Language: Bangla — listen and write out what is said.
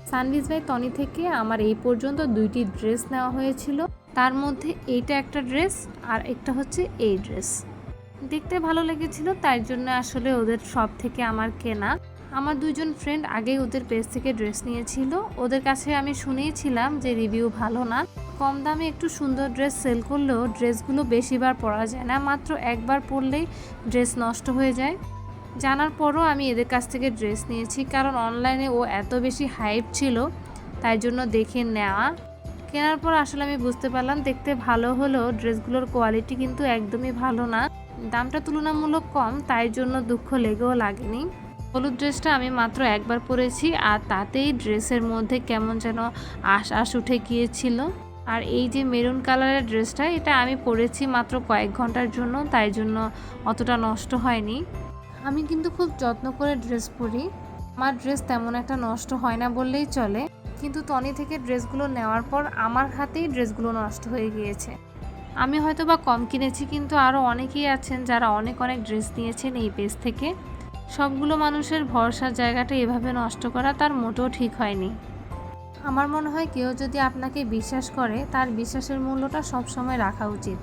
সানভিজ বাই তনি থেকে আমার এই পর্যন্ত 2টি ড্রেস নেওয়া হয়েছিল। তার মধ্যে এইটা একটা ড্রেস আর একটা হচ্ছে এই ড্রেস। দেখতে ভালো লেগেছিল, তাই জন্য আসলে ওদের শপ থেকে আমার কেনা। আমার 2জন ফ্রেন্ড আগেই ওদের পেজ থেকে ড্রেস নিয়েছিল। ওদের কাছে আমি শুনেছিলাম যে রিভিউ ভালো না, কম দামে একটু সুন্দর ড্রেস সেল করলেও ড্রেসগুলো বেশিবার পরা যায় না, মাত্র একবার পরলেই ড্রেস নষ্ট হয়ে যায়। জানার পরও আমি এদের কাছ থেকে ড্রেস নিয়েছি, কারণ অনলাইনে ও এত বেশি হাইপ ছিল, তাই জন্য দেখে নেওয়া। কেনার পর আসলে আমি বুঝতে পারলাম দেখতে ভালো হলেও ড্রেসগুলোর কোয়ালিটি কিন্তু একদমই ভালো না। দামটা তুলনামূলক কম, তাই জন্য দুঃখ লেগেও লাগেনি। হলুদ ড্রেসটা আমি মাত্র একবার পরেছি, আর তাতেই ড্রেসের মধ্যে কেমন যেন আশ উঠে গিয়েছিল। আর এই যে মেরুন কালারের ড্রেসটা, এটা আমি পরেছি মাত্র কয়েক ঘন্টার জন্য, তাই জন্য অতটা নষ্ট হয়নি। আমি কিন্তু খুব যত্ন করে ড্রেস পরি, আমার ড্রেস তেমন একটা নষ্ট হয় না বললেই চলে। কিন্তু তনি থেকে ড্রেসগুলো নেওয়ার পর আমার হাতেই ড্রেসগুলো নষ্ট হয়ে গিয়েছে। আমি হয়তো বা কম কিনেছি, কিন্তু আরও অনেকেই আছেন যারা অনেক ড্রেস নিয়েছেন এই পেজ থেকে। সবগুলো মানুষের ভরসার জায়গাটা এভাবে নষ্ট করা তার মোটেও ঠিক হয়নি। আমার মনে হয় কেউ যদি আপনাকে বিশ্বাস করে, তার বিশ্বাসের মূল্যটা সবসময় রাখা উচিত।